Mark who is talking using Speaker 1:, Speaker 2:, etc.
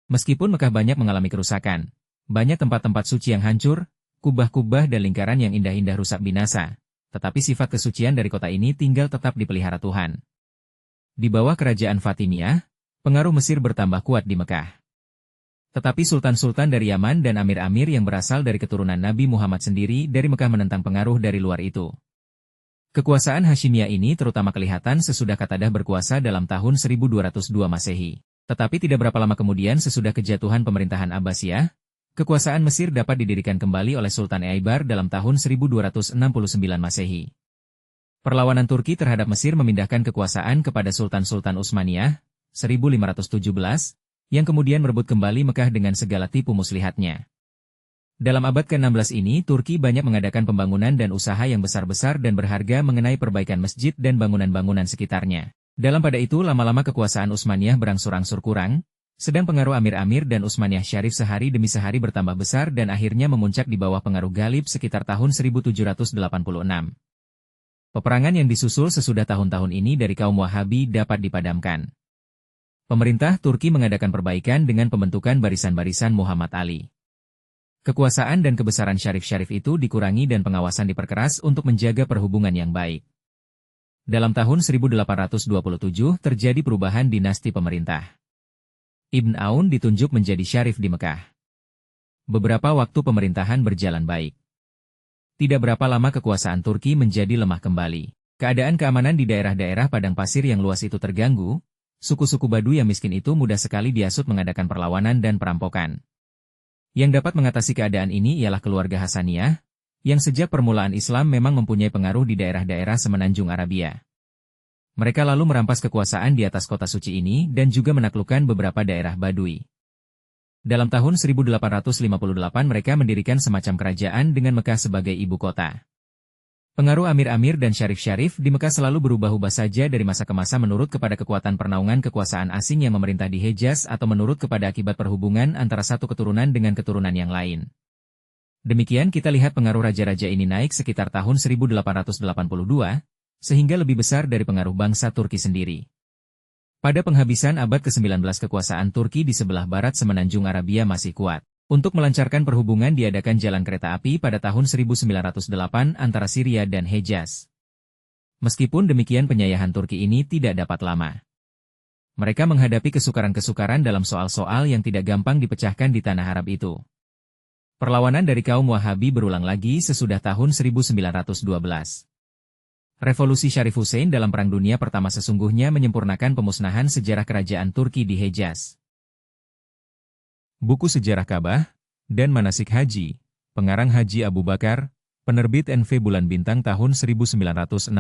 Speaker 1: Meskipun Mekah banyak mengalami kerusakan, banyak tempat-tempat suci yang hancur, kubah-kubah dan lingkaran yang indah-indah rusak binasa, tetapi sifat kesucian dari kota ini tinggal tetap dipelihara Tuhan. Di bawah kerajaan Fatimiyah, pengaruh Mesir bertambah kuat di Mekah. Tetapi sultan-sultan dari Yaman dan amir-amir yang berasal dari keturunan Nabi Muhammad sendiri dari Mekah menentang pengaruh dari luar itu. Kekuasaan Hashimiyah ini terutama kelihatan sesudah Qatadah berkuasa dalam tahun 1202 Masehi. Tetapi tidak berapa lama kemudian sesudah kejatuhan pemerintahan Abbasiyah, kekuasaan Mesir dapat didirikan kembali oleh Sultan Aibar dalam tahun 1269 Masehi. Perlawanan Turki terhadap Mesir memindahkan kekuasaan kepada Sultan-Sultan Utsmaniyah, 1517, yang kemudian merebut kembali Mekah dengan segala tipu muslihatnya. Dalam abad ke-16 ini, Turki banyak mengadakan pembangunan dan usaha yang besar-besar dan berharga mengenai perbaikan masjid dan bangunan-bangunan sekitarnya. Dalam pada itu lama-lama kekuasaan Utsmaniyah berangsur-angsur kurang, sedang pengaruh amir-amir dan Utsmaniyah Syarif sehari demi sehari bertambah besar dan akhirnya memuncak di bawah pengaruh Ghalib sekitar tahun 1786. Peperangan yang disusul sesudah tahun-tahun ini dari kaum Wahabi dapat dipadamkan. Pemerintah Turki mengadakan perbaikan dengan pembentukan barisan-barisan Muhammad Ali. Kekuasaan dan kebesaran syarif-syarif itu dikurangi dan pengawasan diperkeras untuk menjaga perhubungan yang baik. Dalam tahun 1827 terjadi perubahan dinasti pemerintah. Ibn Aun ditunjuk menjadi syarif di Mekah. Beberapa waktu pemerintahan berjalan baik. Tidak berapa lama kekuasaan Turki menjadi lemah kembali. Keadaan keamanan di daerah-daerah padang pasir yang luas itu terganggu, suku-suku Baduy yang miskin itu mudah sekali dihasut mengadakan perlawanan dan perampokan. Yang dapat mengatasi keadaan ini ialah keluarga Hasaniyah, yang sejak permulaan Islam memang mempunyai pengaruh di daerah-daerah semenanjung Arabia. Mereka lalu merampas kekuasaan di atas kota suci ini dan juga menaklukkan beberapa daerah Baduy. Dalam tahun 1858 mereka mendirikan semacam kerajaan dengan Mekah sebagai ibu kota. Pengaruh amir-amir dan syarif-syarif di Mekah selalu berubah-ubah saja dari masa ke masa menurut kepada kekuatan pernaungan kekuasaan asing yang memerintah di Hejaz atau menurut kepada akibat perhubungan antara satu keturunan dengan keturunan yang lain. Demikian kita lihat pengaruh raja-raja ini naik sekitar tahun 1882, sehingga lebih besar dari pengaruh bangsa Turki sendiri. Pada penghabisan abad ke-19 kekuasaan Turki di sebelah barat semenanjung Arabia masih kuat. Untuk melancarkan perhubungan diadakan jalan kereta api pada tahun 1908 antara Syria dan Hejaz. Meskipun demikian penyayahan Turki ini tidak dapat lama. Mereka menghadapi kesukaran-kesukaran dalam soal-soal yang tidak gampang dipecahkan di tanah Arab itu. Perlawanan dari kaum Wahabi berulang lagi sesudah tahun 1912. Revolusi Syarif Hussein dalam Perang Dunia Pertama sesungguhnya menyempurnakan pemusnahan sejarah kerajaan Turki di Hejaz. Buku Sejarah Ka'bah dan Manasik Haji, pengarang Haji Abu Bakar, penerbit NV Bulan Bintang tahun 1963.